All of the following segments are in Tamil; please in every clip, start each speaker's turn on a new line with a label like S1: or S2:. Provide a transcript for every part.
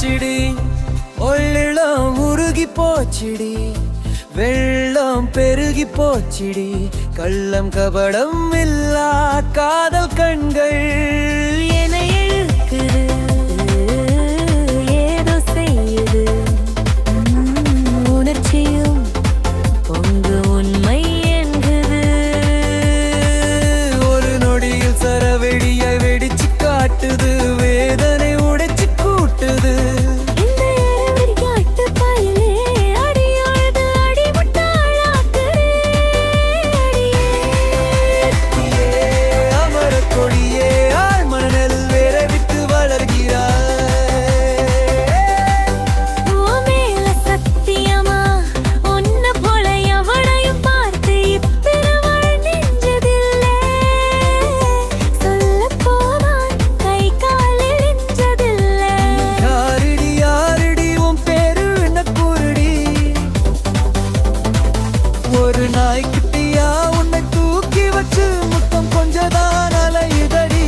S1: போச்சிடி, உள்ளம் உருகி போச்சிடி, வெள்ளம் பெருகி போச்சிடி, கள்ளம் கபடம் இல்லா காதல் கண்கள்
S2: என்னை இழுக்குது, ஏதோ செய்யுது, உணர்ச்சியும் பொங்கு உண்மை என்குது.
S1: ஒரு நொடியில் சரவெடியை வெடிச்சு காட்டுது, வேதனை உடைச்சு கூட்டுது.
S2: இந்த விளையாட்டு பயலே அடியாழ்து அடிமுட்டாளாக்குதே.
S1: கொடியே, அமரக் கொடியே, ஆழ்மணல் விரைவிட்டு வளர்கிறாய்.
S2: உன் மேல சத்தியமா, உன்னை போல எவனையும் பார்த்து இப்பிறவாழ் நெஞ்சதில்லை. சொல்லப் போனால் கை கால் இழிஞ்சதில்லை.
S1: யாரடி யாரடி உன் பேரு என்ன கூறுடி, ஒரு நாய்க்குட்டியா உன்னை தூக்கி வச்சு முத்தம் கொஞ்சதான் அலையுதடி.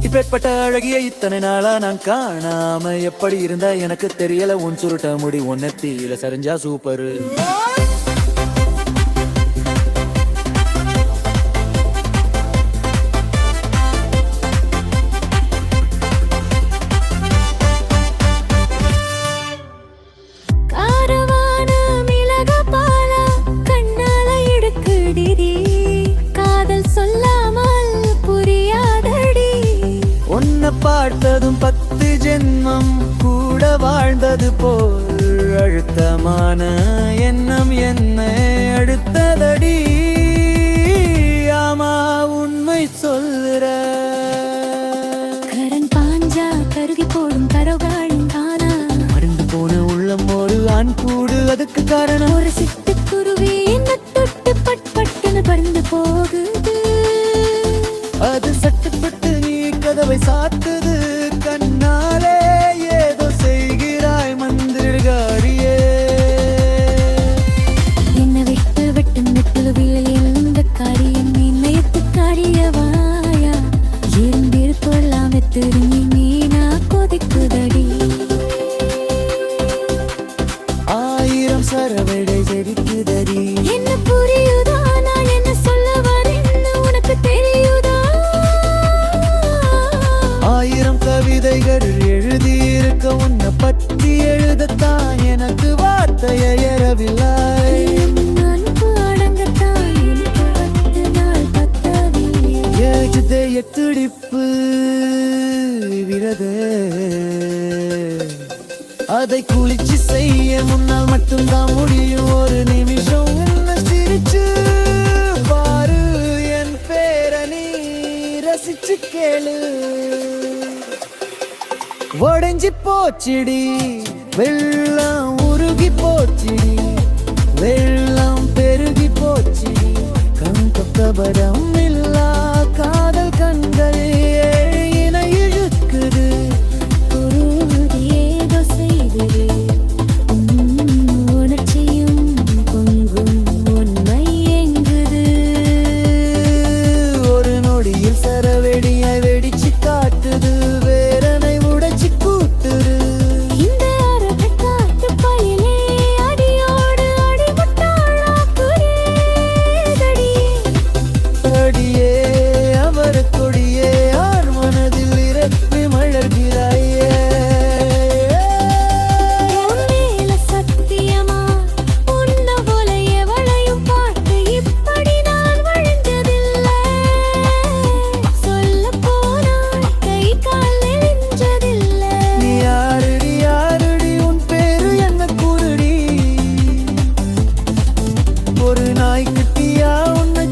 S1: இப்பேற்பட்ட அழகிய இத்தனை நாளா நான் காணாம எப்படி இருந்தா எனக்கு தெரியல. உன் சுருட்ட முடி உன் நெத்தியில சரிஞ்சா சூப்பரு.
S2: காரவான மிளக பால கண்ணால இடுக்குடிடி, காதல் சொல்லாமல் புரியாதடி.
S1: உன்னை பார்த்ததும் 10 ஜென்மம் கூட வாழ்ந்தது போல் அழுத்தமான எண்ணம் என்னை அடுத்ததடி. ஆமா உண்மை சொல்லுற,
S2: கரண் பாஞ்சா கருகி போடும் கரோகாடும் தானா,
S1: மருந்து போன உள்ளம் ஒரு ஆண் கூடு. அதுக்கு காரணம்
S2: ஒரு சிட்டுக்குருவி என்ன தொட்டு பட்பட்டுன்னு பறந்து போகுது.
S1: அது சட்டுப்பட்டு நீ கதவை சாத்துது. கண்ணாலே ஏதோ செய்கிறாய் மந்திரகாரியே.
S2: என்னை விட்டு விட்டு நெட்டுவில் எந்த காரியம் நினைத்து காரியவாயா, இருந்திருப்பெல்லாம் திரும்பி மீனா கொதிக்குதடி.
S1: 1000 சரவெடை ஜெடிக்குதடி.
S2: என்ன புரியுதா நான் என்ன சொல்ல வரேன்னு உனக்கு தெரியுதா?
S1: 1000 கவிதைகள் எழுதியிருக்க உன்னை பற்றி எழுதத்தான் எனக்கு வார்த்தைய எழவில்லை.
S2: அன்பு அடங்கத்தான் எனக்கு 10 நாள் பத்தவில்லை.
S1: ஏஜுதைய துடிப்பு விரது, அதை குளிச்சு செய்ய முன்னால் மட்டும்தான் முடியும். ஒரு நிமிஷம் உன்னை சிரிச்சு பாரு, என் பேரை நீ ரசிச்சு கேளு. உடைஞ்சி போச்சிடி, வெள்ளம் உருகி போச்சிடி, வெள்ளம் பெருகி போச்சிடி, கபடம் இல்லா காதல் கண்கள்